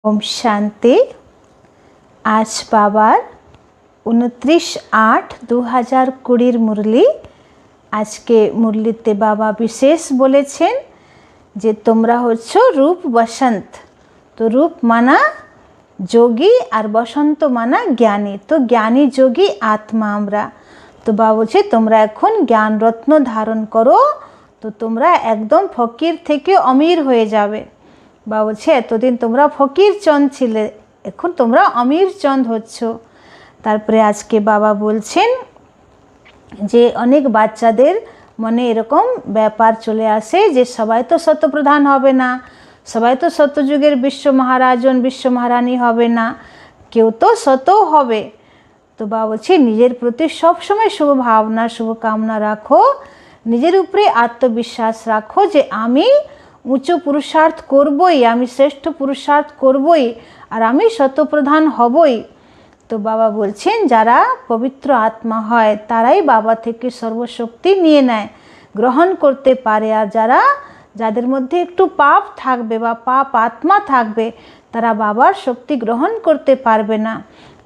ओम शांति। आज बाबार 29/8/2020 मुरली। आज के मुरलीते बाबा विशेष बोलेছেন যে তোমরা হচ্ছ রূপ বসন্ত। তো রূপ মানা যোগী আর বসন্ত মানা জ্ঞানী। তো জ্ঞানী যোগী আত্মা আমরা। তো বাবা বলছে তোমরা এখন জ্ঞান রত্ন ধারণ করো, তো তোমরা একদম ফকির থেকে অমির হয়ে যাবে। বাবা বলছে এতদিন তোমরা ফকির চন্দ ছিলে, এখন তোমরা অমির চন্দ হচ্ছ। তারপরে আজকে বাবা বলছেন যে অনেক বাচ্চাদের মনে এরকম ব্যাপার চলে আসে যে সবাই তো সত্যপ্রধান হবে না, সবাই তো সত্যযুগের বিশ্ব মহারাজন বিশ্ব মহারানী হবে না, কেউ তো সতও হবে। তো বাবা বলছে নিজের প্রতি সবসময় শুভ ভাবনা শুভকামনা রাখো, নিজের উপরে আত্মবিশ্বাস রাখো যে আমি উঁচু পুরুষার্থ করবই, আমি শ্রেষ্ঠ পুরুষার্থ করবই, আর আমি সত্যপ্রধান হবই। তো বাবা বলছেন যারা পবিত্র আত্মা হয় তারাই বাবা থেকে সর্বশক্তি নিয়ে নেয়, গ্রহণ করতে পারে। আর যাদের মধ্যে একটু পাপ থাকবে বা পাপ আত্মা থাকবে তারা বাবার শক্তি গ্রহণ করতে পারবে না।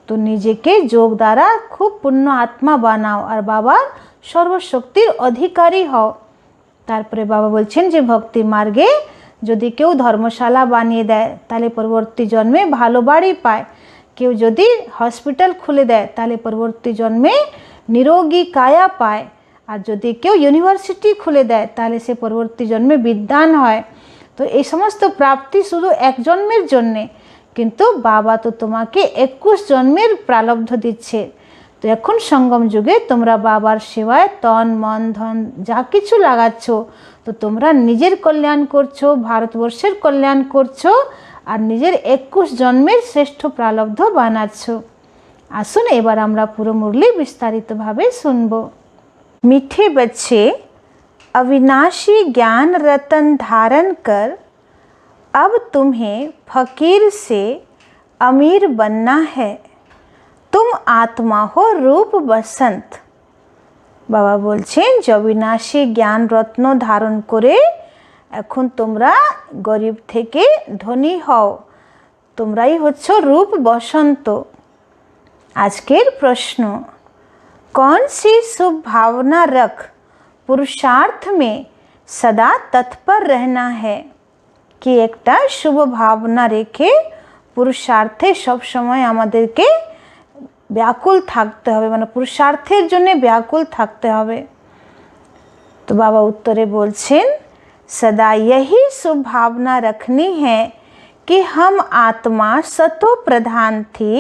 তো নিজেকে যোগ দ্বারা খুব পূর্ণ আত্মা বানাও আর বাবার সর্বশক্তির অধিকারী হও। তারপরে বাবা বলছেন যে ভক্তি মার্গে যদি কেউ ধর্মশালা বানিয়ে দেয় তাহলে পরবর্তী জন্মে ভালো বাড়ি পায়, কেউ যদি হসপিটাল খুলে দেয় তাহলে পরবর্তী জন্মে নিরোগী কায়া পায়, আর যদি কেউ ইউনিভার্সিটি খুলে দেয় তাহলে সে পরবর্তী জন্মে বিদ্বান হয়। তো এই সমস্ত প্রাপ্তি শুধু এক জন্মের জন্যে, কিন্তু বাবা তো তোমাকে 21 জন্মের প্রারব্ধ দিচ্ছে। তো এখন সঙ্গম যুগে তোমরা বাবার সেবায় তন মন ধন যা কিছু লাগাচ্ছ, তো তোমরা নিজের কল্যাণ করছো, ভারতবর্ষের কল্যাণ করছো আর নিজের 21 জন্মের শ্রেষ্ঠ প্রারব্ধ বানাচ্ছ। আসুন এবার আমরা পুরো মুরলি বিস্তারিতভাবে শুনব। मीठे बच्चे, अविनाशी ज्ञान रतन धारण कर अब तुम्हें फकीर से अमीर बनना है। तुम आत्मा हो रूप बसंत। বাবা বলছেন যে অবিনাশী জ্ঞান রত্ন ধারণ করে এখন তোমরা গরিব থেকে ধনী হও, তোমরাই হচ্ছ রূপ বসন্ত। আজকের প্রশ্ন, कौन सी शुभ भावना रख पुरुषार्थ में सदा तत्पर रहना है। कि একটা শুভ ভাবনা রেখে পুরুষার্থে সব সময় আমাদেরকে ব্যাকুল থাকতে হবে, মানে পুরুষার্থের জন্য ব্যাকুল থাকতে হবে। তো বাবা উত্তরে বলছেন सदा यही शुभ भावना रखनी है कि हम आत्मा सतो प्रधान थी,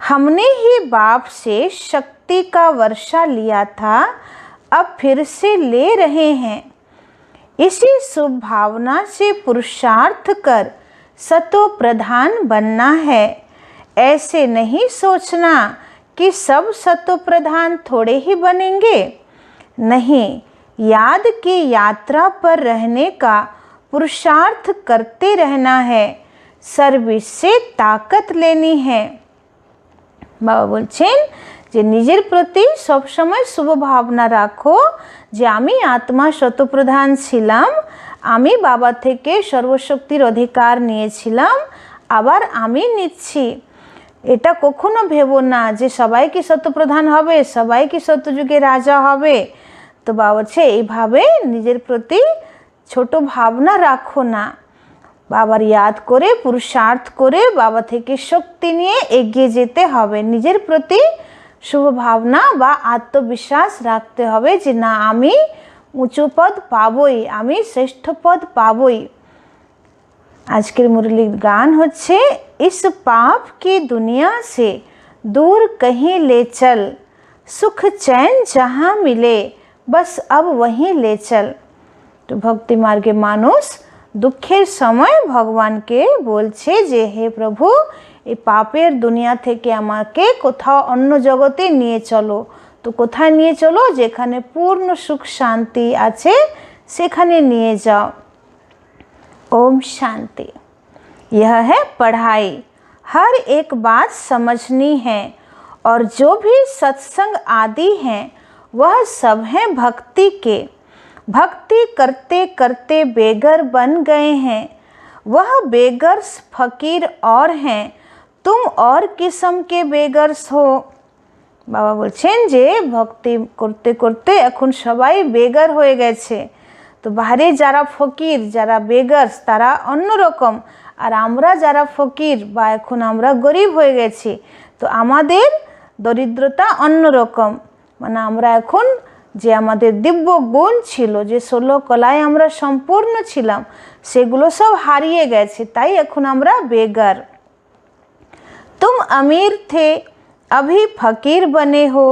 हमने ही बाप से शक्ति का वर्षा लिया था, अब फिर से ले रहे हैं। इसी शुभ भावना से पुरुषार्थ कर सतो प्रधान बनना है। ऐसे नहीं सोचना कि सब सतो प्रधान थोड़े ही बनेंगे। नहीं, याद की यात्रा पर रहने का पुरुषार्थ करते रहना है, सर्विस से ताकत लेनी है। বাবা বলছেন যে নিজের প্রতি সবসময় শুভ ভাবনা রাখো যে আমি আত্মা শতপ্রধান ছিলাম, আমি বাবা থেকে সর্বশক্তির অধিকার নিয়েছিলাম, আবার আমি নিচ্ছি। এটা কখনো ভেবো না যে সবাই কি শতপ্রধান হবে, সবাই কি সত্যযুগে রাজা হবে। তো বাবা বলছে এইভাবে নিজের প্রতি ছোট ভাবনা রাখো না, বাবার ইয়াদ করে পুরুষার্থ করে বাবা থেকে শক্তি নিয়ে এগিয়ে যেতে হবে। নিজের প্রতি শুভ ভাবনা বা আত্মবিশ্বাস রাখতে হবে যে না আমি উঁচু পদ পাবই, আমি শ্রেষ্ঠ পদ পাবই। আজকের মুরলির গান হচ্ছে इस पाप की दुनिया से दूर कहीं ले चल, सुख चैन जहाँ मिले बस अब वहीं ले चल। তো ভক্তি মার্গে মানুষ দুঃখের সময় ভগবানকে বলছে যে হে প্রভু এই পাপের দুনিয়া থেকে আমাকে কোথাও অন্য জগতে নিয়ে চলো। তো কোথায় নিয়ে চলো? যেখানে পূর্ণ সুখ শান্তি আছে সেখানে নিয়ে যাও। ओम शांति। यह है पढ़ाई, हर एक बात समझनी है, और जो भी सत्संग आदि हैं वह सब हैं भक्ति के। भक्ति करते करते बेघर बन गए हैं, वह बेगर्स फकीर और हैं, तुम और किस्म के बेगर्स हो। বাবা বলছেন যে ভক্তি করতে করতে এখন সবাই বেগার হয়ে গেছে। তো বাইরে যারা ফকির, যারা বেগার্স, তারা অন্যরকম, আর আমরা যারা ফকির বা এখন আমরা গরিব হয়ে গেছি, তো আমাদের দরিদ্রতা অন্যরকম। মানে আমরা এখন যে আমাদের দিব্য গুণ ছিল, যে 16 কলায় আমরা সম্পূর্ণ ছিলাম, সেগুলো সব হারিয়ে গেছে, তাই এখন আমরা বেগার। तुम अमीर थे अभी फकीर बने हो,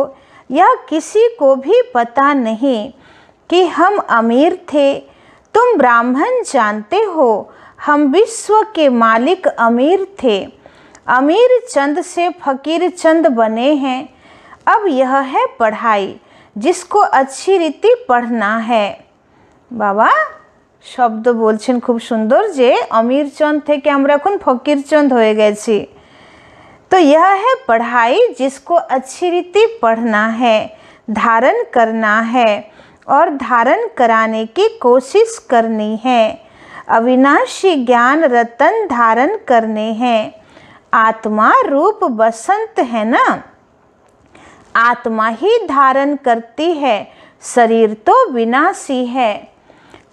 यह किसी को भी पता नहीं कि हम अमीर थे। तुम ब्राह्मण जानते हो हम विश्व के मालिक अमीर थे, अमीर चंद से फकीर चंद बने हैं। अब यह है पढ़ाई जिसको अच्छी रीति पढ़ना है। बाबा शब्द बोलছেন খুব সুন্দর যে अमीर चंद থেকে আমরা এখন फकीर चंद হয়ে গেছি। तो यह है पढ़ाई जिसको अच्छी रीति पढ़ना है, धारण करना है और धारण कराने की कोशिश करनी है। अविनाशी ज्ञान रतन धारण करने हैं। आत्मा रूप बसंत है ना, आत्मा ही धारण करती है, शरीर तो विनाशी है।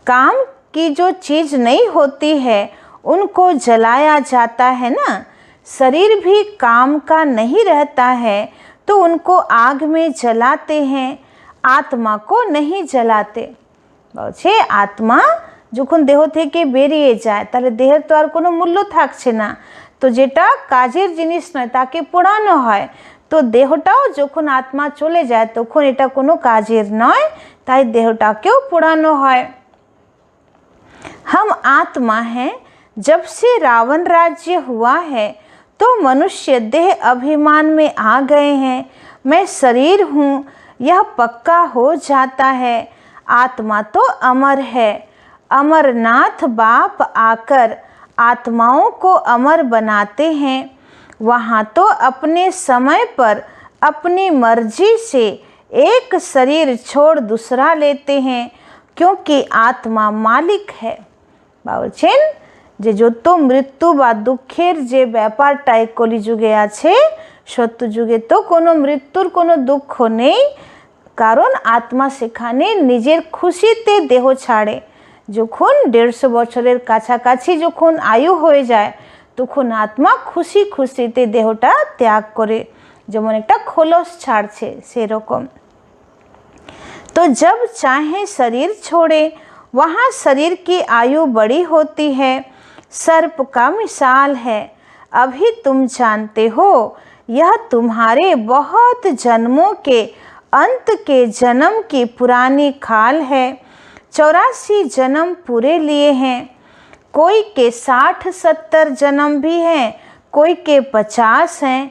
काम की जो चीज़ नहीं होती है उनको जलाया जाता है ना, शरीर भी काम का नहीं रहता है तो उनको आग में जलाते हैं, आत्मा को नहीं जलाते। বলছে আত্মা যখন দেহ থেকে বেরিয়ে যায় তাহলে দেহের তো আর কোনো মূল্য থাকছে না, তো যেটা কাজের জিনিস নয় তাকে পোড়ানো হয়। তো দেহটাও যখন আত্মা চলে যায় তখন এটা কোনো কাজের নয়, তাই দেহটাকেও পোড়ানো হয়। हम आत्मा हैं, जब से रावण राज्य हुआ है तो मनुष्य देह अभिमान में आ गए हैं। मैं शरीर हूँ यह पक्का हो जाता है। आत्मा तो अमर है, अमरनाथ बाप आकर आत्माओं को अमर बनाते हैं। वहाँ तो अपने समय पर अपनी मर्जी से एक शरीर छोड़ दूसरा लेते हैं, क्योंकि आत्मा मालिक है। বলছেন যে যত মৃত্যু বা দুঃখের যে ব্যাপারটা এই কলিযুগে আছে, সত্যযুগে তো কোনো মৃত্যুর কোনো দুঃখ নেই, কারণ আত্মা সেখানে নিজের খুশিতে দেহ ছাড়ে। যখন 150 বছরের কাছাকাছি যখন আয়ু হয়ে যায় তখন আত্মা খুশি খুশিতে দেহটা ত্যাগ করে, যেমন একটা খোলস ছাড়ছে সেরকম। तो जब चाहे शरीर छोड़े वहाँ शरीर की आयु बड़ी होती है। सर्प का मिसाल है, अभी तुम जानते हो यह तुम्हारे बहुत जन्मों के अंत के जन्म की पुरानी खाल है। 84 जन्म पूरे लिए हैं, कोई के 60-70 जन्म भी हैं, कोई के 50 हैं।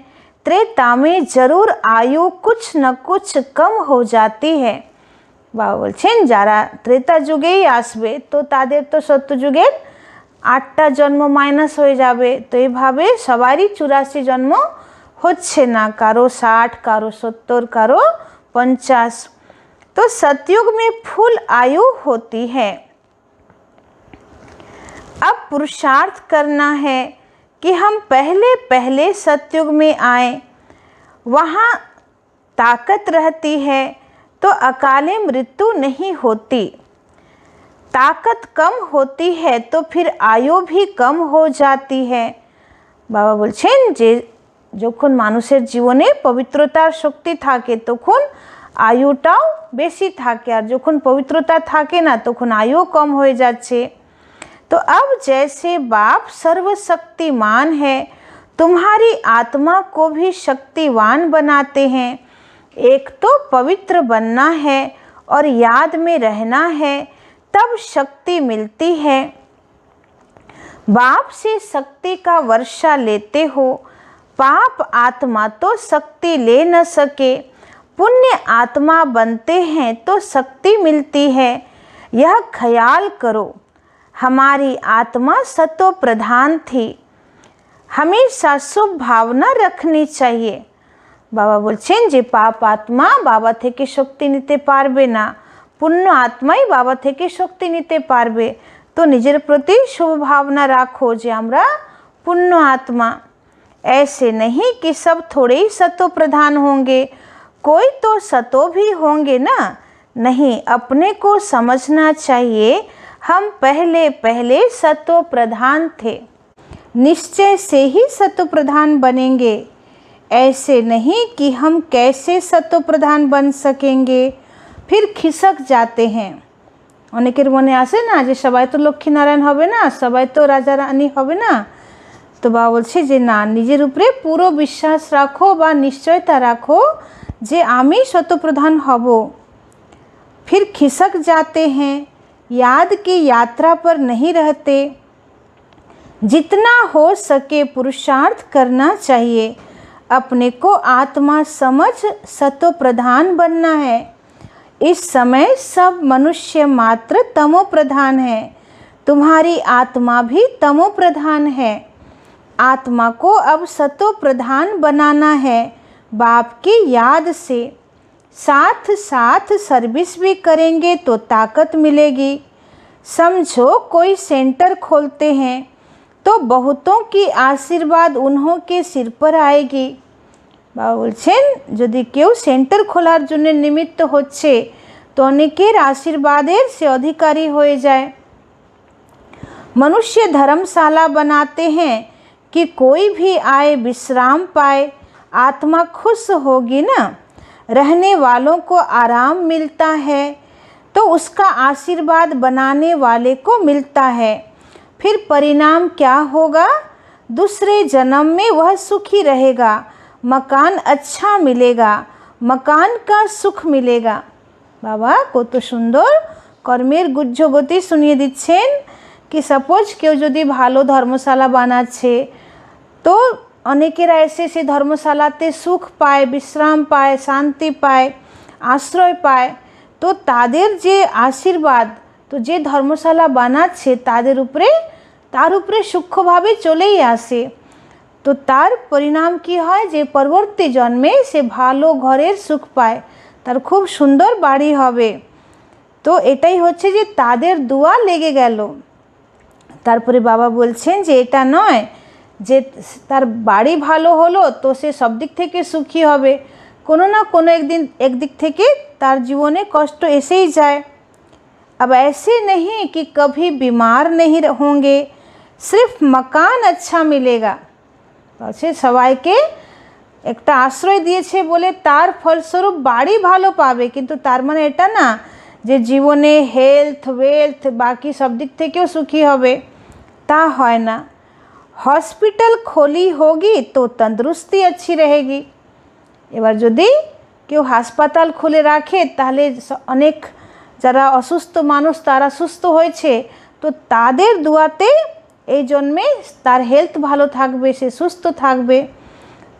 त्रेता में जरूर आयु कुछ न कुछ कम हो जाती है। বাবা বলছেন যারা ত্রেতা যুগেই আসবে তো তাদের তো সত্য যুগের 8টা জন্ম মাইনাস হয়ে যাবে। তো এইভাবে সবারই 84 জন্ম হচ্ছে না, কারো 60, কারো 70, কারো 50। तो सतयुग में फुल आयु होती है। अब पुरुषार्थ करना है कि हम पहले पहले सतयुग में आए, वहाँ ताकत रहती है तो अकाले मृत्यु नहीं होती। ताकत कम होती है तो फिर आयु भी कम हो जाती है। बाबा বলছেন যে যখন মানুষের জীবনে পবিত্রতার শক্তি থাকে তখন আয়ুটাও বেশি থাকে, আর যখন পবিত্রতা থাকে না তখন আয়ু কম হয়ে যাচ্ছে। तो अब जैसे बाप सर्वशक्तिमान है, तुम्हारी आत्मा को भी शक्तिवान बनाते हैं। एक तो पवित्र बनना है और याद में रहना है, तब शक्ति मिलती है। बाप से शक्ति का वर्षा लेते हो, पाप आत्मा तो शक्ति ले न सके, पुण्य आत्मा बनते हैं तो शक्ति मिलती है। यह ख्याल करो हमारी आत्मा सतो प्रधान थी, हमेशा शुभ भावना रखनी चाहिए। বাবা বলছেন যে পাপ আত্মা বাবা থেকে শক্তি নিতে পারবে না, পুণ্য আত্মাই বাবা থেকে শক্তি নিতে পারবে। तो निजेर प्रति शुभ भावना राखो जे आमरा पुण्य आत्मा। ऐसे नहीं कि सब थोड़े ही सतो प्रधान होंगे, कोई तो सतो भी होंगे ना। नहीं, अपने को समझना चाहिए हम पहले पहले सतो प्रधान थे, निश्चय से ही सतो प्रधान बनेंगे। ऐसे नहीं कि हम कैसे सतो प्रधान बन सकेंगे, फिर खिसक जाते हैं। अनेकेर मने आसे ना जे सबाई तो लक्ष्मी नारायण होबे ना, सबाई तो राजा रानी होबे ना। तो बाबा बोलछे जे ना, निजेर उपरे पुरो विश्वास राखो बा निश्चयता राखो जे आमी सतो प्रधान हबो। फिर खिसक जाते हैं, याद की यात्रा पर नहीं रहते। जितना हो सके पुरुषार्थ करना चाहिए, अपने को आत्मा समझ सतो प्रधान बनना है। इस समय सब मनुष्य मात्र तमो प्रधान है, तुम्हारी आत्मा भी तमो प्रधान है। आत्मा को अब सतो प्रधान बनाना है बाप की याद से। साथ साथ सर्विस भी करेंगे तो ताकत मिलेगी। समझो कोई सेंटर खोलते हैं तो बहुतों की आशीर्वाद उन्हों के सिर पर आएगी। बाबा बोलছেন যদি কেউ সেন্টার খোলার জন্য নিমিত্ত হচ্ছে তো অনেকের আশীর্বাদের সে অধিকারী হয়ে যায়। मनुष्य धर्मशाला बनाते हैं कि कोई भी आए विश्राम पाए, आत्मा खुश होगी ना। रहने वालों को आराम मिलता है तो उसका आशीर्वाद बनाने वाले को मिलता है। फिर परिणाम क्या होगा? दूसरे जन्म में वह सुखी रहेगा, मकान अच्छा मिलेगा, मकान का सुख मिलेगा। बाबा कत सुंदर कर्मेर गुज्जगति सुनिए दिच्छेन कि सपोज केउ यदि भालो धर्मशाला बानाচ্ছে तो अनेकेरा एसे से धर्मशालाते सुख पाए, विश्राम पाए, शांति पाए, आश्रय पाए। तो तादेर जे आशीर्वाद, तो जे धर्मशाला बानाচ্ছে तादेर उपरे तार उपरे सूक्ष्मभावे चलेई आसे। तो तार परिणाम कि हय जे परवर्ती जन्मे से भालो घरेर सुख पाए, तार खूब सुंदर बाड़ी हबे। तो एटाई होच्छे जे तादेर दुआ लेगे गेल। तारपरे बाबा बोलছেন যে এটা নয় যে তার বাড়ি ভালো হলো তো সে সব দিক থেকে সুখী হবে, কোনো না কোনো एक दिक থেকে তার জীবনে কষ্ট এসেই যায়। अब ऐसे नहीं कि कभी बीमार नहीं होंगे, सिर्फ मकान अच्छा मिलेगा। সে সবাইকে একটা আশ্রয় দিয়েছে বলে তার ফলস্বরূপ বাড়ি ভালো পাবে, কিন্তু তার মানে এটা না যে জীবনে হেলথ ওয়েলথ বাকি সব দিক থেকেও সুখী হবে, তা হয় না। हॉस्पिटल खोली होगी तो तंदुरुस्ती अच्छी रहेगी। এবার যদি কেউ হাসপাতাল খুলে রাখে তাহলে অনেক যারা অসুস্থ মানুষ তারা সুস্থ হয়েছে, তো তাদের দুয়াতে এই জন্মে তার হেলথ ভালো থাকবে, সে সুস্থ থাকবে।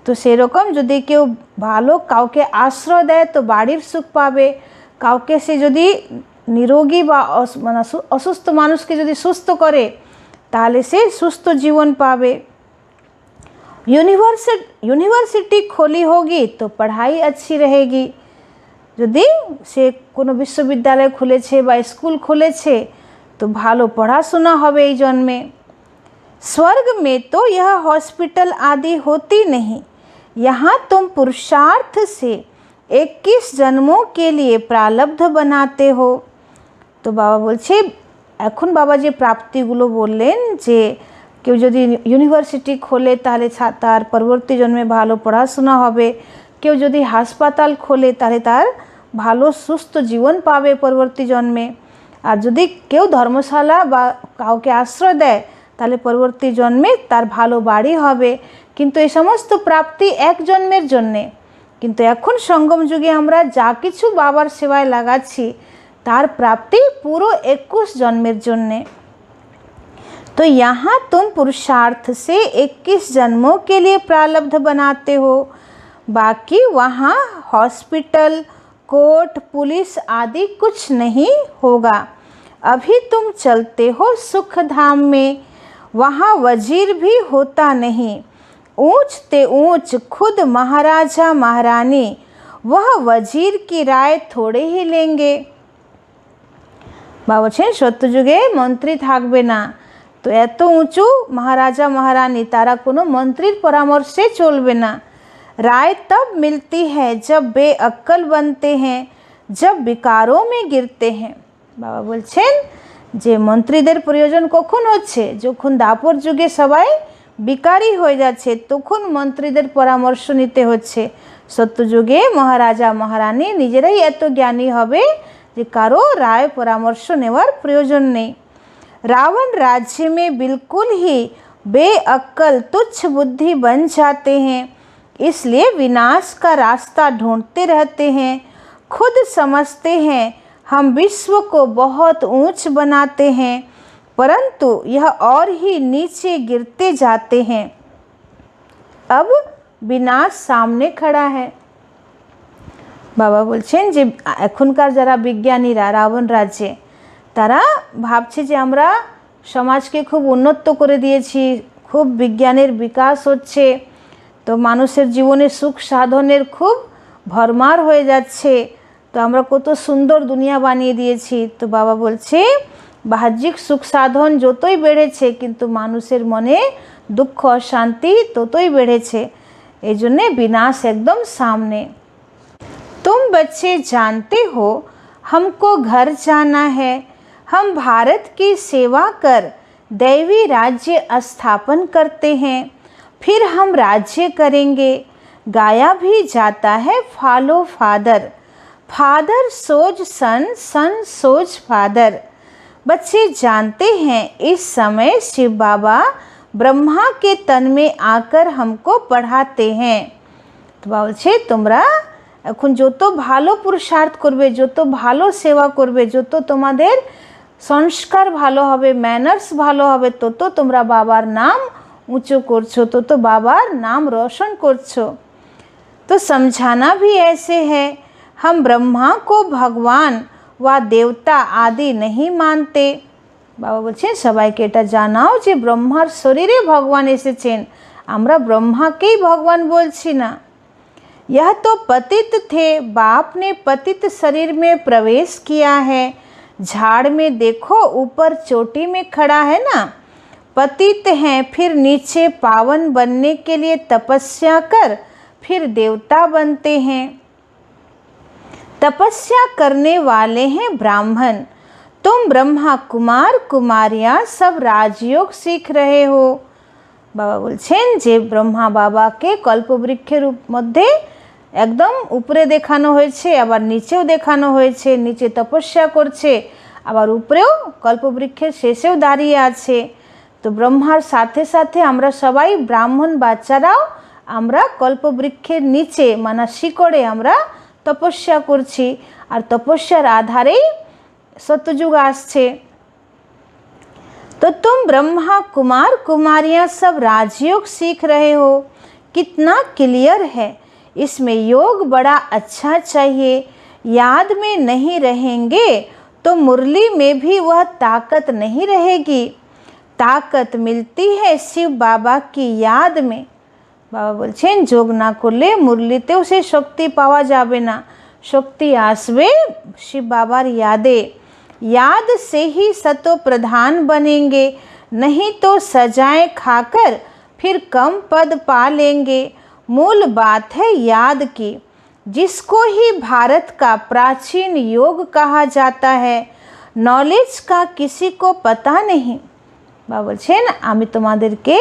তো সেরকম যদি কেউ ভালো কাউকে আশ্রয় দেয় তো বাড়ির সুখ পাবে, কাউকে সে যদি নিরোগী বা মানে অসুস্থ মানুষকে যদি সুস্থ করে তাহলে সে সুস্থ জীবন পাবে। यूनिवर्सिटी खोली होगी तो पढ़ाई अच्छी रहेगी। यदि से कोनो विश्वविद्यालय खुलेছে বা स्कूल खुलेছে तो भालो पढ़ाशोना होबे এই जन्मे। स्वर्ग में तो यह हॉस्पिटल आदि होती नहीं, यहाँ तुम पुरुषार्थ से 21 जन्मों के लिए प्रारब्ध बनाते हो। तो बाबा बोलছে এখন বাবা যে প্রাপ্তিগুলো বললেন যে কেউ যদি ইউনিভার্সিটি খোলে তাহলে তার পরবর্তী জন্মে ভালো পড়াশোনা হবে, কেউ যদি হাসপাতাল খোলে তাহলে তার ভালো সুস্থ জীবন পাবে পরবর্তী জন্মে, আর যদি কেউ ধর্মশালা বা কাউকে আশ্রয় দেয় তাহলে পরবর্তী জন্মে তার ভালো বাড়ি হবে। কিন্তু এই সমস্ত প্রাপ্তি এক জন্মের জন্যে, কিন্তু এখন সঙ্গম যুগে আমরা যা কিছু বাবার সেবায় লাগাচ্ছি तार प्राप्ति पूरो 21 जन्मेर जन्ने। तो यहाँ तुम पुरुषार्थ से 21 जन्मों के लिए प्रारब्ध बनाते हो। बाकी वहाँ हॉस्पिटल, कोर्ट, पुलिस आदि कुछ नहीं होगा। अभी तुम चलते हो सुख धाम में, वहाँ वजीर भी होता नहीं। ऊंच ते ऊंच खुद महाराजा महारानी, वह वजीर की राय थोड़े ही लेंगे। বাবা বলছেন সত্যযুগে মন্ত্রী থাকবে না। তো এত উঁচু মহারাজা মহারানী তারা কোনো মন্ত্রীর পরামর্শে চলবে না। राय तब मिलती है जब बेअक्ल बनते हैं, जब विकारों में गिरते हैं। বাবা বলছেন যে মন্ত্রীদের প্রয়োজন কখন হচ্ছে, যখন দাপর যুগে সবাই বিকারী হয়ে যাচ্ছে তখন মন্ত্রীদের পরামর্শ নিতে হচ্ছে। সত্যযুগে মহারাজা মহারানী নিজেরাই এত জ্ঞানী হবে যে কারো রায় পরামর্শ নেওয়ার প্রয়োজন নেই। रावण राज्य में बिल्कुल ही बेअक्ल तुच्छ बुद्धि बन जाते हैं, इसलिए विनाश का रास्ता ढूंढते रहते हैं। खुद समझते हैं हम विश्व को बहुत ऊंच बनाते हैं, परंतु यह और ही नीचे गिरते जाते हैं। अब विनाश सामने खड़ा है। বাবা বলছেন যে এখনকার যারা বিজ্ঞানীরা রাবণ রাজ্যে তারা ভাবছে যে আমরা সমাজকে খুব উন্নত করে দিয়েছি, খুব বিজ্ঞানের বিকাশ হচ্ছে, তো মানুষের জীবনে সুখ সাধনের খুব ভরমার হয়ে যাচ্ছে, তো আমরা কত সুন্দর দুনিয়া বানিয়ে দিয়েছি। তো বাবা বলছে বাহ্যিক সুখ সাধন যতই বেড়েছে কিন্তু মানুষের মনে দুঃখ অশান্তি ততই বেড়েছে, এই জন্যে বিনাশ একদম সামনে। तुम बच्चे जानते हो हमको घर जाना है, हम भारत की सेवा कर दैवी राज्य स्थापन करते हैं, फिर हम राज्य करेंगे। गाया भी जाता है फॉलो फादर, फादर सोच सन, सन सोच फादर। बच्चे जानते हैं इस समय शिव बाबा ब्रह्मा के तन में आकर हमको पढ़ाते हैं। तो बोलছে তোমরা এখন যত ভালো পুরুষার্থ করবে, যত ভালো সেবা করবে, যত তোমাদের সংস্কার ভালো হবে, ম্যানার্স ভালো হবে, তত তোমরা বাবার নাম ऊंचो করছো, তত বাবার নাম रोशन করছো। तो समझाना भी ऐसे है, हम ब्रह्मा को भगवान व देवता आदि नहीं मानते। বাবা বলছেন সবাইকে এটা জানাও যে ব্রহ্মার শরীরে ভগবান এসেছেন, আমরা ব্রহ্মাকেই ভগবান বলছি না। यह तो पतित थे, बाप ने पतित शरीर में प्रवेश किया है। झाड़ में देखो ऊपर चोटी में खड़ा है ना, पतित हैं फिर नीचे पावन बनने के लिए तपस्या कर फिर देवता बनते हैं। तपस्या करने वाले हैं ब्राह्मण, तुम ब्रह्मा कुमार कुमारियाँ सब राजयोग सीख रहे हो। बाबा বলছেন যে ব্রহ্মা বাবাকে কল্পবৃক্ষের মধ্যে একদম উপরে দেখানো হয়েছে, আবার নিচেও দেখানো হয়েছে, নিচে তপস্যা করছে, আবার উপরেও কল্পবৃক্ষের শেষেও দাঁড়িয়ে আছে। তো ব্রহ্মার সাথে সাথে আমরা সবাই ব্রাহ্মণ বাচ্চারাও আমরা কল্পবৃক্ষের নিচে মানে শিকড়ে আমরা তপস্যা করছি, আর তপস্যার আধারেই সত্যযুগ আসছে। तो तुम ब्रह्मा कुमार कुमारियाँ सब राजयोग सीख रहे हो, कितना क्लियर है। इसमें योग बड़ा अच्छा चाहिए, याद में नहीं रहेंगे तो मुरली में भी वह ताकत नहीं रहेगी। ताकत मिलती है शिव बाबा की याद में। बाबा बोलছেন যোগ না করলে মুরলিতেও সে শক্তি পাওয়া যাবে না, শক্তি আসবে শিব বাবার यादे। याद से ही सतो प्रधान बनेंगे, नहीं तो सजाएं खाकर फिर कम पद पा लेंगे। मूल बात है याद की, जिसको ही भारत का प्राचीन योग कहा जाता है। नॉलेज का किसी को पता नहीं। बाबा বলছেন আমি তোমাদেরকে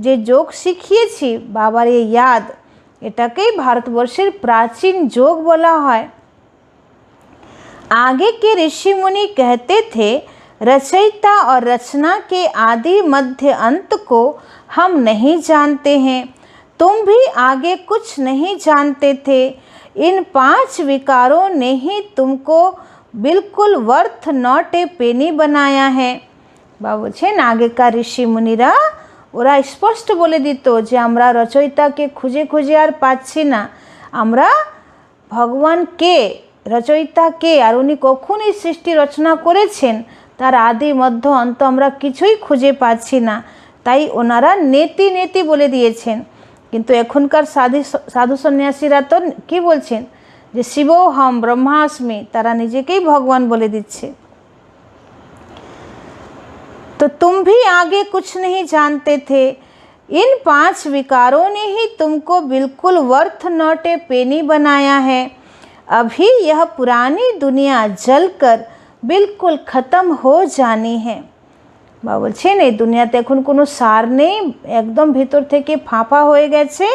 যে যোগ শিখিয়েছি বাবার এই याद, এটাকেই ভারতবর্ষের প্রাচীন যোগ বলা হয়। आगे के ऋषि मुनि कहते थे रचयिता और रचना के आदि मध्य अंत को हम नहीं जानते हैं, तुम भी आगे कुछ नहीं जानते थे। इन 5 विकारों ने ही तुमको बिल्कुल वर्थ नॉट ए पेनी बनाया है। बाबा বলছেন আগেকার ঋষি মুনিরা ওরা স্পষ্ট বলে দিত যে আমরা রচয়িতাকে খুঁজে খুঁজে আর পাচ্ছি না, আমরা ভগবানকে রচয়িতা কে আর উনি কখন এই সৃষ্টি রচনা করেছেন তার আদি মধ্য অন্ত আমরা কিছুই খুঁজে পাচ্ছি না, তাই ওনারা নেতি নেতি বলে দিয়েছেন। কিন্তু এখনকার সাধু সন্ন্যাসীরা তো কী বলছেন যে শিব হম ব্রহ্মাস্মি, তারা নিজেকেই ভগবান বলে দিচ্ছে। तो तुम भी आगे कुछ नहीं जानते थे। इन 5 विकारों ने ही तुमको बिल्कुल वर्थ नॉट ए पेनी बनाया है। अभी यह पुरानी दुनिया जलकर बिल्कुल ख़त्म हो जानी है। বা বলছেন এই দুনিয়াতে এখন কোনো সার নেই, একদম ভিতর থেকে ফাঁপা হয়ে গেছে,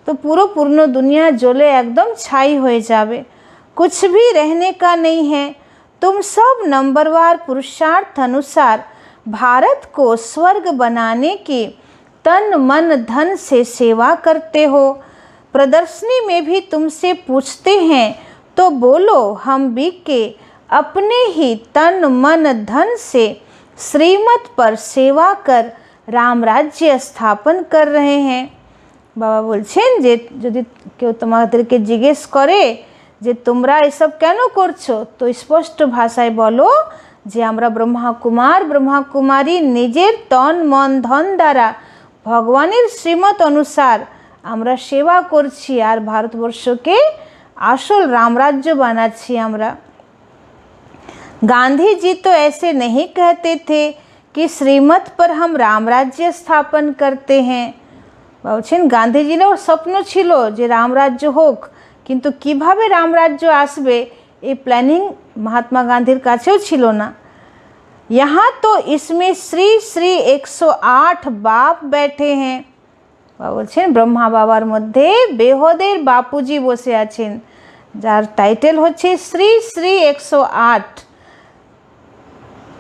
তো পুরো পূর্ণ দুনিয়া জ্বলে একদম ছাই হয়ে যাবে। कुछ भी रहने का नहीं है। तुम सब नंबरवार पुरुषार्थ अनुसार भारत को स्वर्ग बनाने की तन मन धन से सेवा करते हो। प्रदर्शनी में भी तुमसे पूछते हैं तो बोलो हम भी के अपने ही तन मन धन से श्रीमत पर सेवा कर राम राज्य स्थापन कर रहे हैं। बाबा বলছেন যে যদি কেউ তোমাদেরকে জিজ্ঞেস করে যে তোমরা এসব কেন করছো, তো স্পষ্ট ভাষায় বলো যে আমরা ব্রহ্মকুমার ব্রহ্মকুমারী নিজের তন মন ধন দ্বারা ভগবানের শ্রীমত অনুসার আমরা সেবা করছি আর ভারতবর্ষকে আসল রামরাজ্য বানাচ্ছি আমরা। गांधी जी तो ऐसे नहीं कहते थे कि श्रीमत पर हम रामराज्य स्थापन करते हैं। বলছেন গান্ধীজিরও স্বপ্ন ছিল যে রামরাজ্য হোক, কিন্তু কিভাবে রামরাজ্য আসবে এই প্ল্যানিং মহাত্মা গান্ধীর কাছেও ছিল না। यहाँ तो इसमें श्री श्री 108 बाप बैठे हैं। বলছেন ব্রহ্মা বাবার মধ্যে বেহদের বাপুজি বসে আছেন, যার টাইটেল হচ্ছে শ্রী শ্রী 108।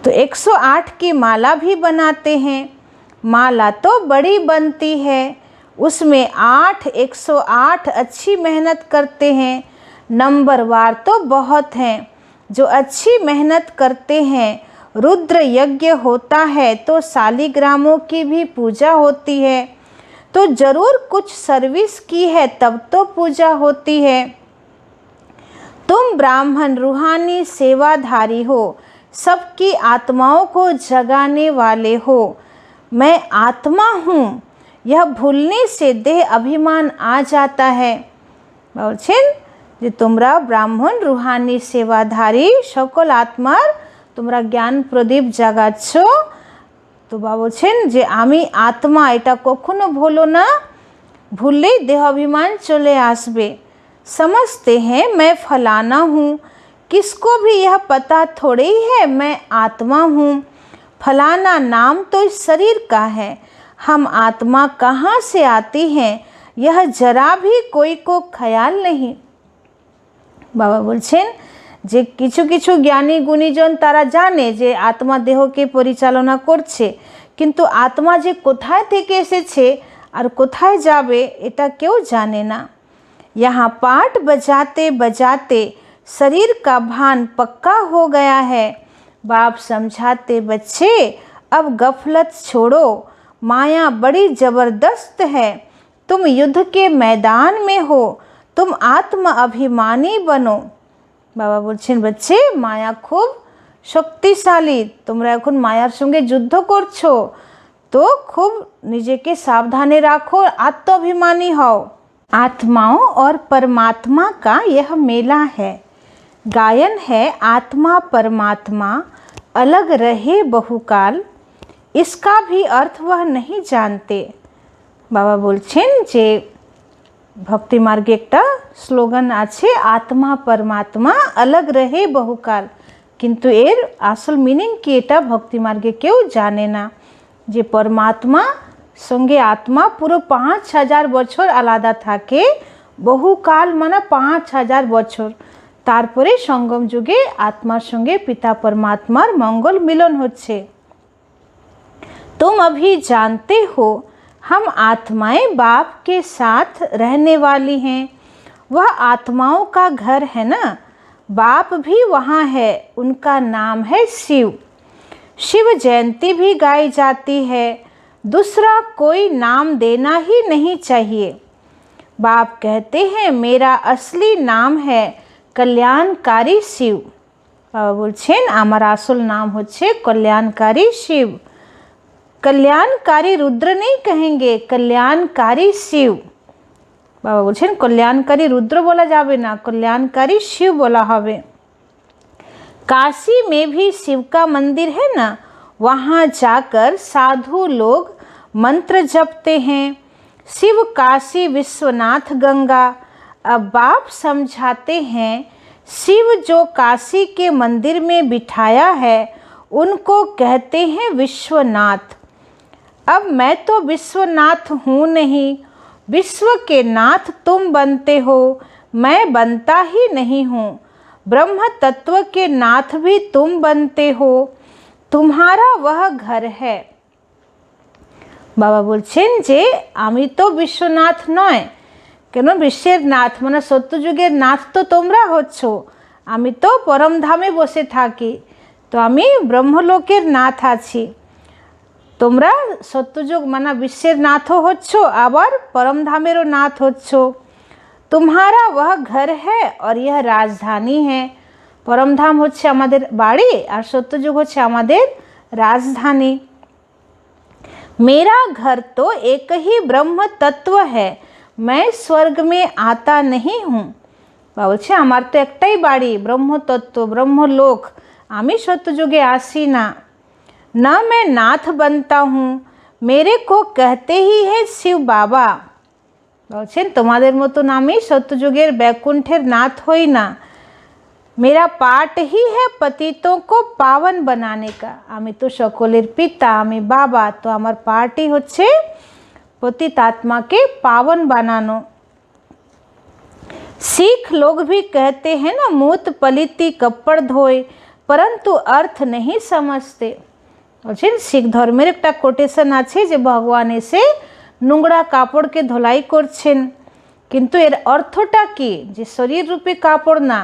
तो 108 की माला भी बनाते हैं। माला तो बड़ी बनती है, उसमें 108 अच्छी मेहनत करते हैं। नंबरवार तो बहुत हैं जो अच्छी मेहनत करते हैं। रुद्र यज्ञ होता है तो शालिग्रामों की भी पूजा होती है, तो ज़रूर कुछ सर्विस की है तब तो पूजा होती है। तुम ब्राह्मण रूहानी सेवाधारी हो, सबकी आत्माओं को जगाने वाले हो। मैं आत्मा हूँ, यह भूलने से देह अभिमान आ जाता है। বলছেন যে তোমরা ব্রাহ্মণ রুহানি সেবাধারী সকল আত্মার তোমরা জ্ঞান প্রদীপ জাগাচ্ছ, তো বাবা বলছেন যে আমি আত্মা, এটা কখনো ভুলো না, ভুললেই দেহ অভিমান চলে আসবে। समझते हैं मैं फलाना हूँ, किसको भी यह पता थोड़े ही है मैं आत्मा हूँ। फलाना नाम तो इस शरीर का है, हम आत्मा कहाँ से आती हैं यह जरा भी कोई को ख्याल नहीं। বাবা বলছেন যে কিছু কিছু জ্ঞানী গুণীজন তারা জানে যে আত্মা দেহকে পরিচালনা করছে, কিন্তু আত্মা যে কোথায় থেকে এসেছে আর কোথায় যাবে এটা কেউ জানে না। यहाँ पाठ बजाते बजाते शरीर का भान पक्का हो गया है। बाप समझाते बच्चे अब गफलत छोड़ो, माया बड़ी ज़बरदस्त है। तुम युद्ध के मैदान में हो, तुम आत्म अभिमानी बनो। बाबा বলছেন बच्चे माया खूब শক্তিশালী, তোমরা এখন মায়ার সঙ্গে যুদ্ধ করছো, তো খুব নিজেকে সাবধানে রাখো, আত্মাভিমানী হও। आत्माओं और परमात्मा का यह मेला है। गायन है आत्मा परमात्मा अलग रहे बहुकाल, इसका भी अर्थ वह नहीं जानते। बाबा বলছেন যে ভক্তি মার্গে একটা স্লোগান আছে আত্মা পরমাত্মা अलग रहे बहुकाल, কিন্তু এর আসল মিনিং কি এটা ভক্তি মার্গে কেউ জানে না। যে পরমাত্মা সঙ্গে আত্মা পুরো 5000 বছর আলাদা থাকে, বহুকাল মানে 5000 বছর, তারপরে সঙ্গম যুগে আত্মার সঙ্গে পিতা পরমাত্মার মঙ্গল মিলন হচ্ছে। तुम अभी जानते हो हम आत्माएं बाप के साथ रहने वाली हैं। वह आत्माओं का घर है ना, बाप भी वहाँ है, उनका नाम है शिव। शिव जयंती भी गाई जाती है, दूसरा कोई नाम देना ही नहीं चाहिए। बाप कहते हैं मेरा असली नाम है कल्याणकारी शिव। बाबा বলছেন আমার আসল नाम হচ্ছে कल्याणकारी शिव। कल्याणकारी रुद्र नहीं कहेंगे, कल्याणकारी शिव। बाबा বলছেন कल्याणकारी रुद्र बोला जाবে ना, कल्याणकारी शिव बोला হবে। काशी में भी शिव का मंदिर है ना, वहाँ जाकर साधु लोग मंत्र जपते हैं। शिव काशी विश्वनाथ गंगा। अब बाप समझाते हैं, शिव जो काशी के मंदिर में बिठाया है उनको कहते हैं विश्वनाथ। अब मैं तो विश्वनाथ हूँ नहीं, विश्व के नाथ तुम बनते हो, मैं बनता ही नहीं हूँ। ब्रह्म तत्व के नाथ भी तुम बनते हो, तुम्हारा वह घर है। बाबा बोलছেন যে আমি তো বিশ্বনাথ নয়, কেন বিশ্বের নাথ মানে সত্যযুগের নাথ তো তোমরা হচ্ছ, আমি তো পরমধামে বসে থাকি, তো আমি ব্রহ্মলোকের নাথ আছি। তোমরা সত্যযুগ মানে বিশ্বের নাথও হচ্ছ, আবার পরমধামেরও নাথ হচ্ছ। तुम्हारा वह घर है और यह राजधानी है। परमधाम হচ্ছে আমাদের বাড়ি আর সত্যযুগ হচ্ছে আমাদের রাজধানী। मेरा घर तो एक ही ब्रह्म तत्व है, मैं स्वर्ग में आता नहीं हूँ। বলছে আমার তো একটাই বাড়ি, ব্রহ্ম তত্ত্ব, ব্রহ্মলোক, আমি সত্যযুগে আসি না। न मैं नाथ बनता हूँ, मेरे को कहते ही है शिव बाबा। বলছেন তোমাদের মতন আমি সত্যযুগের बैकुंठের नाथ হই না। मेरा पाठ ही है पतितों को पावन बनाने का। আমি তো সকলের পিতা, আমি বাবা, তো আমার পাঠই হচ্ছে পতিত आत्माকে पावन बनानो। सिख लोग भी कहते हैं ना, मूत पलिती कपड़ धोए, परंतु अर्थ नहीं समझते। বলছেন শিখ ধর্মের একটা কোটেশন আছে যে ভগবান এসে নোংরা কাপড়কে ধোলাই করছেন, কিন্তু এর অর্থটা কি, যে শরীর রূপী কাপড় না,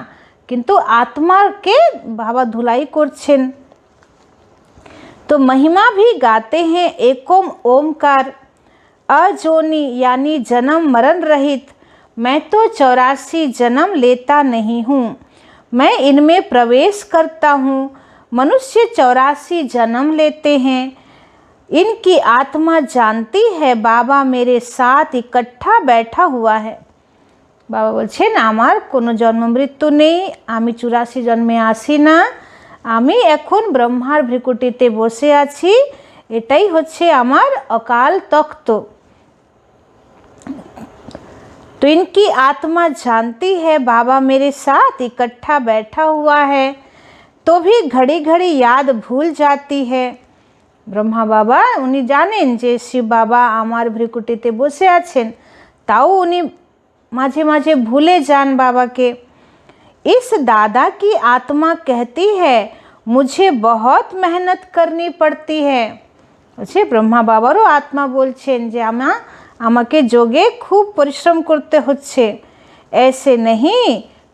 কিন্তু आत्माকে बाबा धुलाई করছেন। तो महिमा भी गाते हैं एकोम ओमकार, अजोनी यानी जन्म मरण रहित। मैं तो 84 जन्म लेता नहीं हूँ, मैं इनमें प्रवेश करता हूँ। मनुष्य 84 जन्म लेते हैं। इनकी आत्मा जानती है बाबा मेरे साथ इकट्ठा बैठा हुआ है। বাবা বলছেন আমার কোনো জন্ম মৃত্যু নেই, আমি 84 জন্মে আসি না, আমি এখন ব্রহ্মার ভ্রিকুটিতে বসে আছি, এটাই হচ্ছে আমার অকাল তখ্ত। तो इनकी आत्मा जानती है बाबा मेरे साथ इकट्ठा बैठा हुआ है, तो भी घड़ी घड़ी याद भूल जाती है। ব্রহ্মা বাবা উনি জানেন যে শিব বাবা আমার ভ্রিকুটিতে বসে আছেন, তাও উনি माझे माझे भूले जान बाबा के। इस दादा की आत्मा कहती है मुझे बहुत मेहनत करनी पड़ती है। अच्छे ब्रह्मा बाबारो आत्मा बोलছেন যে আমাকে যোগে खूब परिश्रम करते হচ্ছে। ऐसे नहीं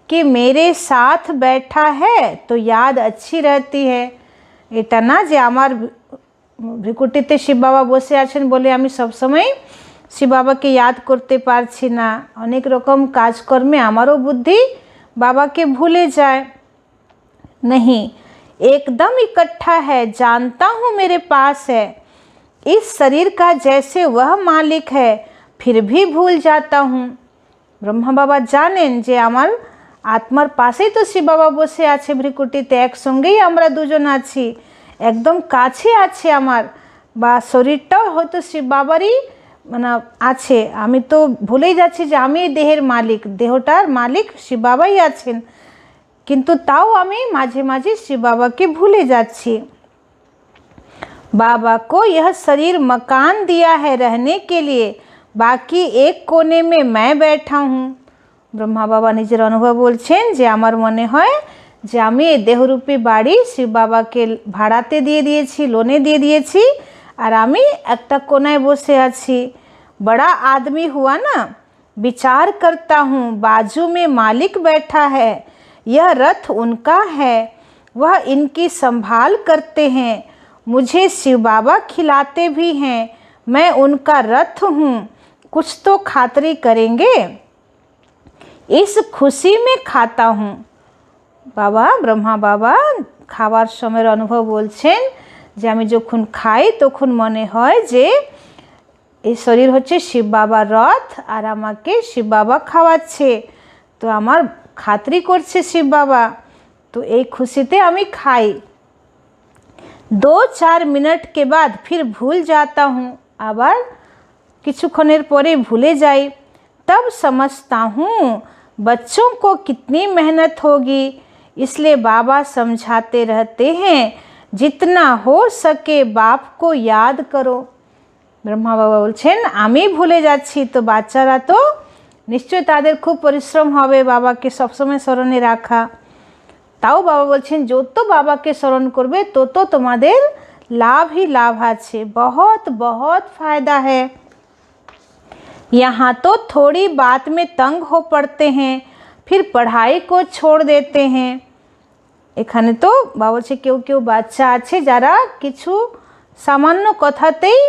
कि मेरे साथ बैठा है तो याद अच्छी रहती है। এটা না যে আমার ভ্রিকুটিতে শিব বাবা বসে আছেন বলে আমি সব সময় শিব বাবাকে याद করতে পারছি না, অনেক রকম কাজকর্মে আমারও বুদ্ধি বাবাকে ভুলে যায়। नहीं, एकदम इकट्ठा है, जानता हूँ मेरे पास है। इस शरीर का जैसे वह मालिक है, फिर भी भूल जाता हूँ। ব্রহ্মা বাবা জানেন যে আমার আত্মার পাশেই তো শিব বাবা বসে আছে ভ্রিকুটিতে, একসঙ্গেই আমরা দুজন আছি, একদম কাছে আছে আমার, বা শরীরটাও হয়তো শিব বাবারই মানে আছে, আমি তো ভুলেই যাচ্ছি যে আমি এই দেহের মালিক, দেহটার মালিক শিব বাবাই আছেন, কিন্তু তাও আমি মাঝে মাঝে শিব বাবাকে ভুলে যাচ্ছি। बाबा को यह शरीर मकान दिया है रहने के लिए, बाकी एक कोने में मैं बैठा हूँ। ব্রহ্মা বাবা নিজের অনুভব বলছেন যে আমার মনে হয় যে আমি এই দেহরূপী বাড়ি শিব বাবাকে ভাড়াতে দিয়ে দিয়েছি, লোনে দিয়ে দিয়েছি, আর আমি একটা কোনায় বসে আছি। बड़ा आदमी हुआ ना, विचार करता हूँ बाजू में मालिक बैठा है, यह रथ उनका है, वह इनकी संभाल करते हैं, मुझे शिव बाबा खिलाते भी हैं, मैं उनका रथ हूँ, कुछ तो खातरी करेंगे, इस खुशी में खाता हूँ। बाबा ब्रह्मा बाबा খাবার সময়ের অনুভব বলছেন যে আমি যখন খাই তখন মনে হয় যে এই শরীর হচ্ছে শিব বাবার রথ আর আমাকে শিব বাবা খাওয়াচ্ছে, তো আমার খাতির করছে শিব বাবা, তো এই খুশিতে আমি খাই। 2-4 मिनट के बाद फिर भूल जाता हूँ, आबार किछुक्षणेर परे भूले जाई। तब समझता हूँ बच्चों को कितनी मेहनत होगी, इसलिए बाबा समझाते रहते हैं जितना हो सके बाप को याद करो। ब्रह्मा बाबा बोलছেন আমি ভুলে যাচ্ছি, তো বাচ্চারা তো নিশ্চয় তাদের খুব পরিশ্রম হবে বাবাকে সবসময় স্মরণে রাখা। তাও বাবা বলছেন যত বাবাকে স্মরণ করবে তত তোমাদের लाभ ही लाभ আছে, बहुत बहुत फायदा है। यहाँ तो थोड़ी बात में तंग हो पड़ते हैं, फिर पढ़ाई को छोड़ देते हैं। এখানে তো বাবা বলছে কেউ কেউ বাচ্চা আছে যারা কিছু সামান্য কথাতেই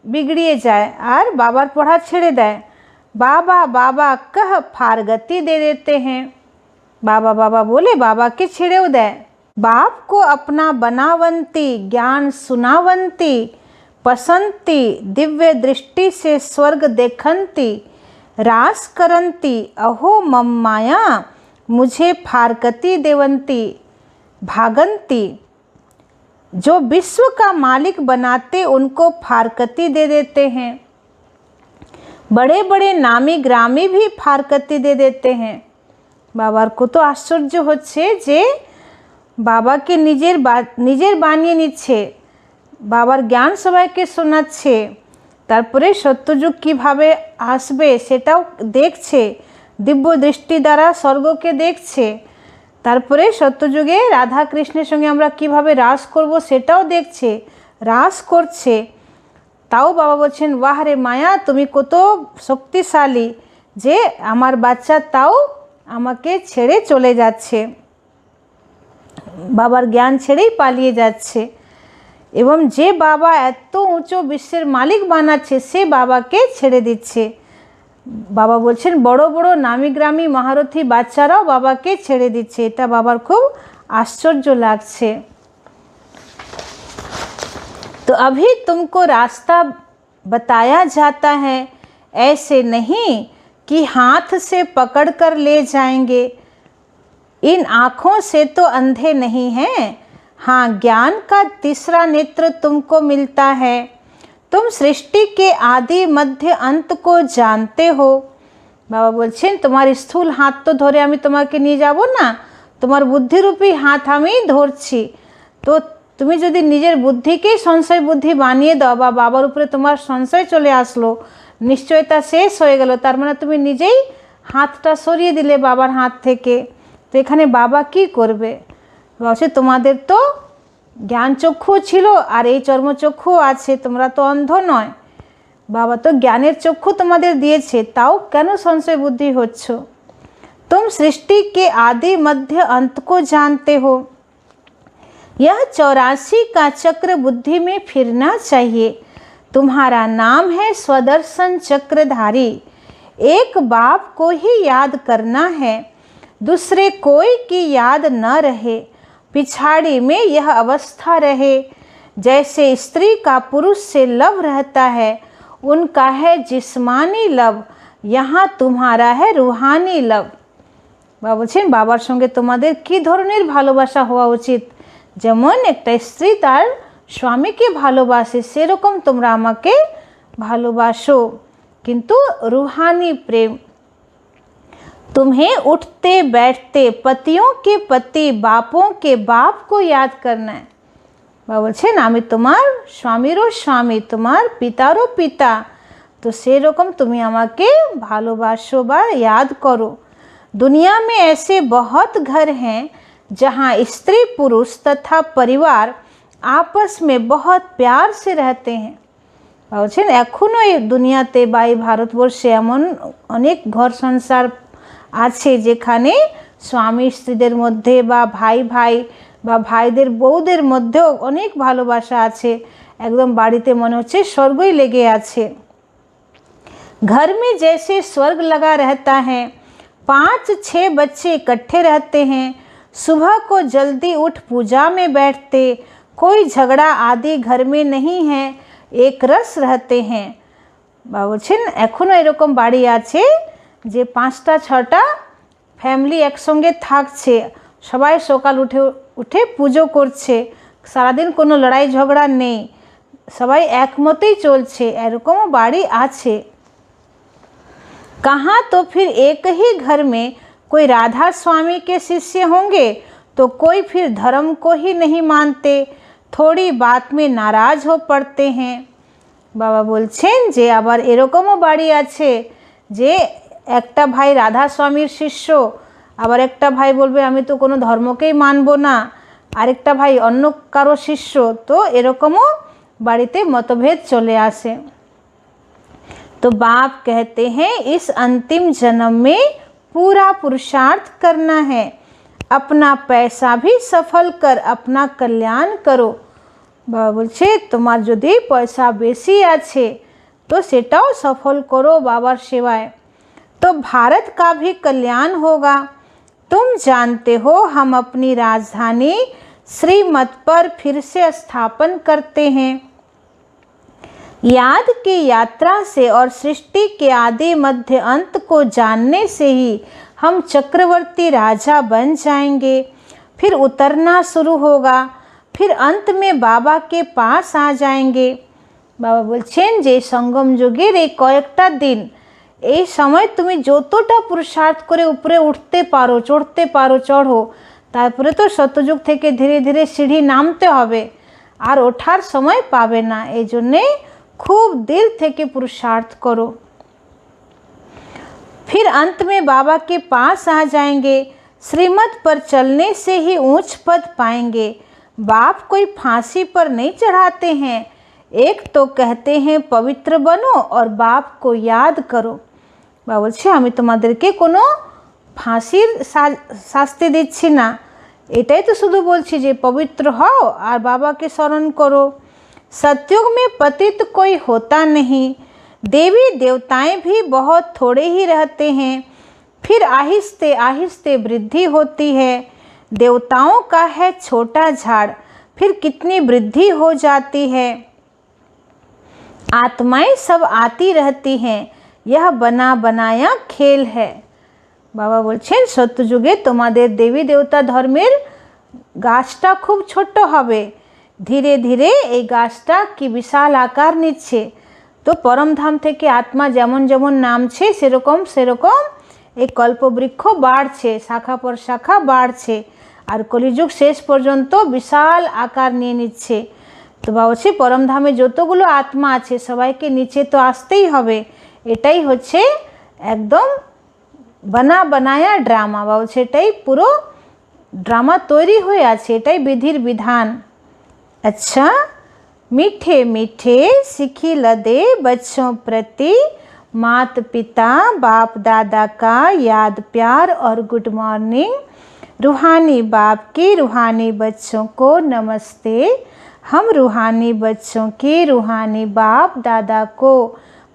बिगड़िए जाए और बाबार पढ़ा छेड़े दें। बाबा बाबा कह फारगति दे देते हैं, बाबा बाबा बोले बाबा के छेड़ेव दें। बाप को अपना बनावंती, ज्ञान सुनावंती, पसंती, दिव्य दृष्टि से स्वर्ग देखंती, रास करंती, अहो मम्माया मुझे फारगति देवंती, भागंती। जो विश्व का मालिक बनाते उनको फारकती दे देते हैं। बड़े बड़े नामी ग्रामी भी फारकती दे देते हैं। बाबार को तो आश्चर्य होच्छे जे बाबा के निजेर बानिये निच्छे, बाबार ज्ञान सबाइके शोनाच्छे, तारपरे सत्ययुग किभाबे आसबे सेटाओ देखछे, दिव्य दृष्टि द्वारा स्वर्गके देखछे। तारपरे सत्ययुगे राधा कृष्णेर संगे आमरा किभाबे रास करब सेटाओ देखछे, रास करछे। ताओ बाबा बोलছেন वाह रे माया तुमी कत शक्तिशाली जे आमार बाच्चा ताओ आमाके छेड़े चले जाच्छे, बाबार ज्ञान छेड़ेई पालिये जाच्छे। एवं जे बाबा एत ऊँचो विश्वेर मालिक बानाच्छे से बाबाके छेड़े दिच्छे। बाबा बोलছেন बड़ो बड़ो नामी ग्रामी महारथी बाच्चाराओ बाबाके छेड़े दिच्छे, एटा बाबार खूब आश्चर्य लागছে। तो अभी तुमको रास्ता बताया जाता है, ऐसे नहीं कि हाथ से पकड़ कर ले जाएंगे। इन आँखों से तो अंधे नहीं हैं, हाँ ज्ञान का तीसरा नेत्र तुमको मिलता है। तुम सृष्टि के आदि मध्य अंत को जानते हो। बाबा बोलছেন তোমার স্থূল হাত তো ধরে আমি তোমাকে নিয়ে যাব না, তোমার বুদ্ধিরূপী হাত আমি ধরছি। তো তুমি যদি নিজের বুদ্ধিকেই সংশয় বুদ্ধি বানিয়ে দাও বা বাবার উপরে তোমার সংশয় চলে আসলো, নিশ্চয়তা শেষ হয়ে গেল, তার মানে তুমি নিজেই হাতটা সরিয়ে দিলে বাবার হাত থেকে। তো এখানে বাবা কি করবে? বলছে তোমাদের তো জ্ঞান চক্ষু ছিল আর এই চর্মচক্ষু আছে, তোমরা তো অন্ধ নয়। बाबा तो ज्ञानेर चक्षु तुम्हादेर दिएछे, ताओ केन संशय बुद्धि होच्छो? तुम सृष्टि के आदि मध्य अंत को जानते हो। यह 84 का चक्र बुद्धि में फिरना चाहिए। तुम्हारा नाम है स्वदर्शन चक्रधारी। एक बाप को ही याद करना है, दूसरे कोई की याद न रहे। पिछाड़ी में यह अवस्था रहे, जैसे स्त्री का पुरुष से लव रहता है, उनका है जिस्मानी लव, यहाँ तुम्हारा है रूहानी लव। बाबा बोलছেন বাবার সঙ্গে তোমাদের কি ধরনের ভালোবাসা হওয়া উচিত? যেমন একটা স্ত্রী তার স্বামীকে ভালোবাসে সেরকম তোমরা আমাকে ভালোবাসো, কিন্তু रूहानी प्रेम। तुम्हें उठते बैठते पतियों के पति बापों के बाप को याद करना है। बाबा बोलছেন আমি তোমার স্বামীরও স্বামী, তোমার পিতারও পিতা, তো সেরকম তুমি আমাকে ভালোবাসো বা याद करो। दुनिया में ऐसे बहुत घर हैं जहाँ स्त्री पुरुष तथा परिवार आपस में बहुत प्यार से रहते हैं। बोलছেন এখনো এই দুনিয়াতে বা এই ভারতবর্ষে এমন অনেক ঘর সংসার আছে যেখানে স্বামী স্ত্রীদের মধ্যে বা ভাই ভাই বা ভাইদের বউদের মধ্যেও অনেক ভালোবাসা আছে, একদম বাড়িতে মনে হচ্ছে স্বর্গই লেগে আছে। घर में जैसे स्वर्ग लगा रहता है, 5-6 बच्चे इकट्ठे रहते हैं, सुबह को जल्दी उठ पूजा में बैठते, कोई झगड़ा आदि घर में नहीं है, एक रस रहते हैं। बोलছেন এখনো এরকম বাড়ি আছে যে 5টা-6টা ফ্যামিলি একসঙ্গে থাকছে, সবাই সকাল উঠে পুজো করছে, সারাদিন কোনো লড়াই ঝগড়া নেই, সবাই একমতেই চলছে, এরকমও বাড়ি আছে। कहाँ तो फिर एक ही घर में कोई राधा स्वामी के शिष्य होंगे तो कोई फिर धर्म को ही नहीं मानते, थोड़ी बात में नाराज हो पड़ते हैं। बाबा बोलছেন যে আবার এরকমও বাড়ি আছে যে একটা ভাই রাধা স্বামীর শিষ্য, আবার একটা ভাই বলবে আমি তো কোনো ধর্মকেই মানব না, আরেকটা ভাই অন্য কারো শিষ্য, তো এরকমও বাড়িতে मतभेद চলে আসে। तो बाप कहते हैं इस अंतिम जन्म में पूरा पुरुषार्थ करना है, अपना पैसा भी सफल कर अपना कल्याण करो। बाबा बोलছে তোমার যদি পয়সা বেশি আছে तो সেটাও সফল করো বাবার সেবায়, तो भारत का भी कल्याण होगा। तुम जानते हो हम अपनी राजधानी श्रीमत पर फिर से स्थापन करते हैं। याद की यात्रा से और सृष्टि के आदि मध्य अंत को जानने से ही हम चक्रवर्ती राजा बन जाएंगे। फिर उतरना शुरू होगा, फिर अंत में बाबा के पास आ जाएंगे। बाबा बोलছেন যে সঙ্গম যুগের এই কয়েকটা দিন, এই সময় তুমি যতটা পুরুষার্থ করে উপরে উঠতে পারো, চড়তে পারো চড়ো, তারপরে তো সত্যযুগ থেকে ধীরে ধীরে সিঁড়ি নামতে হবে, আর ওঠার সময় পাবে না, এই জন্যে खूब दिल থেকে पुरुषार्थ करो। फिर अंत में बाबा के पास आ जाएंगे, श्रीमत पर चलने से ही ऊंच पद पाएंगे। बाप कोई फांसी पर नहीं चढ़ाते हैं, एक तो कहते हैं पवित्र बनो और बाप को याद करो। बाबा বলছে আমি তোমাদেরকে কোনো ফাঁসির শাস্তি দিচ্ছি না, এটাই তো শুধু বলছি যে পবিত্র হও আর বাবাকে স্মরণ করো। सतयुग में पतित कोई होता नहीं, देवी देवताएं भी बहुत थोड़े ही रहते हैं, फिर आहिस्ते आहिस्ते वृद्धि होती है। देवताओं का है छोटा झाड़, फिर कितनी वृद्धि हो जाती है। आत्माएं सब आती रहती हैं, यह बना बनाया खेल है। बाबा বলছেন সত্যযুগে তোমাদের দেবী দেবতা ধর্মের গাছটা খুব ছোট হবে, ধীরে ধীরে এই গাছটা কি বিশাল আকার নিচ্ছে, তো পরমধাম থেকে আত্মা যেমন যেমন নামছে সেরকম সেরকম এই কল্পবৃক্ষ বাড়ছে, শাখা পর শাখা বাড়ছে, আর কলিযুগ শেষ পর্যন্ত বিশাল আকার নিয়ে নিচ্ছে। তো বলছে পরমধামে যতগুলো আত্মা আছে সবাইকে নিচে তো আসতেই হবে, এটাই হচ্ছে একদম বানা বানায়া ড্রামা, বলছে এটাই পুরো ড্রামা তৈরি হয়ে আছে, এটাই বিধির বিধান। अच्छा, मीठे मीठे सिखी लदे बच्चों प्रति माता पिता बाप दादा का याद प्यार और गुड मॉर्निंग। रूहानी बाप की रूहानी बच्चों को नमस्ते। हम रूहानी बच्चों की रूहानी बाप दादा को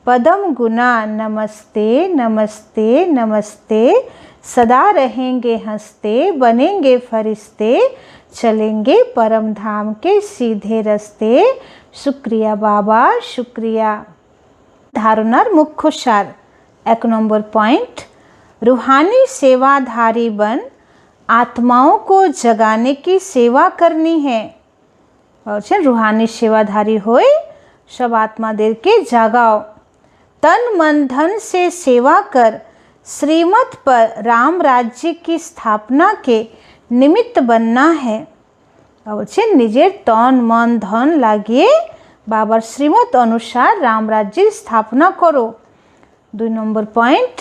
पदम गुना नमस्ते नमस्ते नमस्ते। सदा रहेंगे हंसते, बनेंगे फरिश्ते, चलेंगे परम धाम के सीधे रास्ते। शुक्रिया बाबा शुक्रिया। धारणार मुख्य सार 1 नंबर पॉइंट, रूहानी सेवाधारी बन आत्माओं को जगाने की सेवा करनी है। रूहानी सेवाधारी होए सब आत्मादेरके जागाओ। तन मन धन से सेवा कर श्रीमत पर राम राज्य की स्थापना के निमित्त बनना है। বলছেন নিজের তন মন ধন লাগিয়ে বাবার শ্রীমত অনুসার রাম রাজ্যের স্থাপনা করো। 2 नंबर पॉइंट,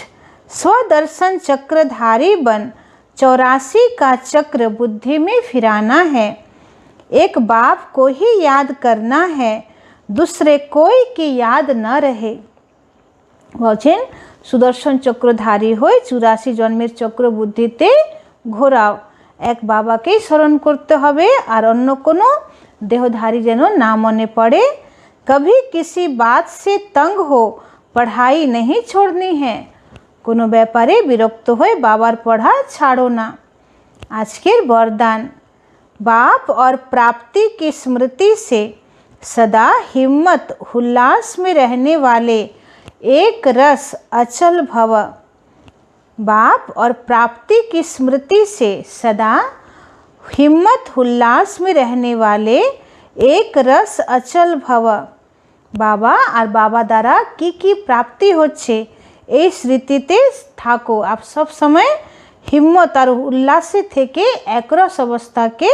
स्वदर्शन चक्रधारी बन 84 का चक्र बुद्धि में फिराना है। एक बाप को ही याद करना है, दूसरे कोई की याद न रहे। বলছেন সুদর্শন চক্রধারী হয়ে 84 জন্মের চক্র বুদ্ধিতে ঘোরাও, এক বাবাকেই স্মরণ করতে হবে আর অন্য কোনো দেহধারী যেন না মনে পড়ে। कभी किसी बात से तंग हो पढ़ाई नहीं छोड़नी है, কোনো ব্যাপারে বিরক্ত হয়ে বাবার পড়া ছাড়ো না। আজকের বরদান, बाप और प्राप्ति की स्मृति से सदा हिम्मत उल्लास में रहने वाले एक रस अचल भव। बाप और प्राप्ति की स्मृति से सदा हिम्मत उल्लास में रहने वाले एक रस अचल भव। बाबा और बाबा द्वारा की प्राप्ति होच्छे এই স্মৃতিতে থাকো। आप सब समय हिम्मत और उल्लासे থেকে একরস अवस्थाके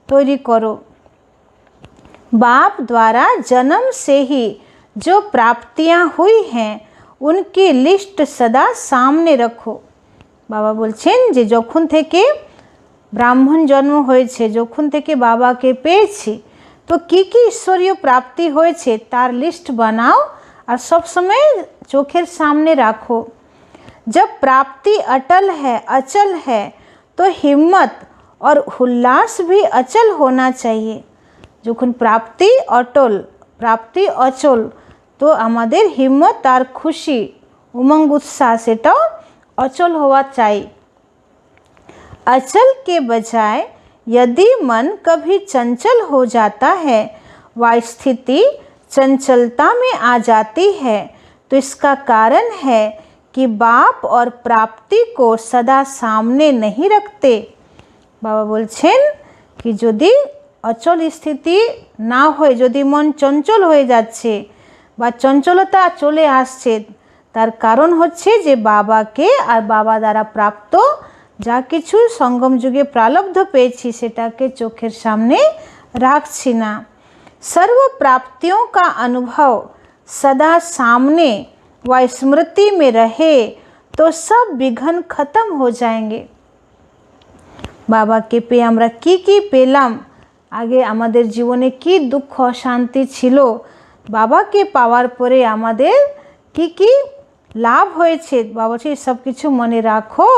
तैरी करो। बाप द्वारा जन्म से ही जो प्राप्तियां हुई हैं उनकी लिस्ट सदा सामने रखो। बाबा बोलছেন যে যখন থেকে ব্রাহ্মণ জন্ম হয়েছে, যখন থেকে বাবাকে পেয়েছি, तो की ईश्वरीय प्राप्ति होएছে तार लिस्ट बनाओ और सब समय चोखेर सामने रखो। जब प्राप्ति अटल है, अचल है, तो हिम्मत और उल्लास भी अचल होना चाहिए। যখন प्राप्ति अटल, प्राप्ति अचल, तो आमादेर हिम्मत और खुशी उमंग उत्साह सेटाओ अचल होवा चाहिए। अचल के बजाय यदि मन कभी चंचल हो जाता है, वह स्थिति चंचलता में आ जाती है, तो इसका कारण है कि बाप और प्राप्ति को सदा सामने नहीं रखते। बाबा बोलছেন कि यदि अचल स्थिति ना होय, यदि मन चंचल हो जाच्छे बा चंचलता चले आसছে, तार कारण होच्छे जे बाबाके और बाबा द्वारा प्राप्त जा किछु संगम जुगे प्रारब्ध पेয়েছি सेटाके चोखेर सामने राखছি ना। सर्व प्राप्तियों का अनुभव सदा सामने व स्मृति में रहे तो सब विघ्न खत्म हो जाएंगे। बाबा के पे আমরা কি পেলাম, आगे आमादेर जीवने की दुख अशांति छिलो, बाबाके पावार परे आमादेर की लाभ होयेछे, बाबा से सब किछु मने राखो,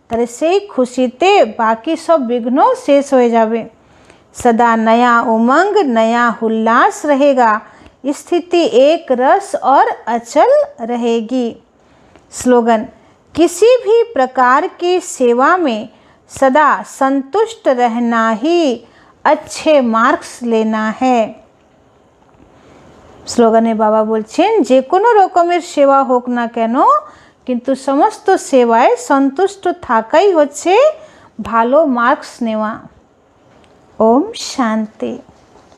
ताहले सेई खुशीते बाकी सब विघ्न शेष हो जाबे। सदा नया उमंग, नया उल्लास रहेगा, स्थिति एक रस और अचल रहेगी। स्लोगन: किसी भी प्रकार की सेवा में सदा संतुष्ट रहना ही अच्छे मार्क्स लेना है। स्लोगने बाबा बोलছেন যে কোনো রকমের সেবা হোক না কেন, কিন্তু সমস্ত সেবায় সন্তুষ্ট থাকাই হচ্ছে ভালো মার্কস নেওয়া। ওম শান্তি।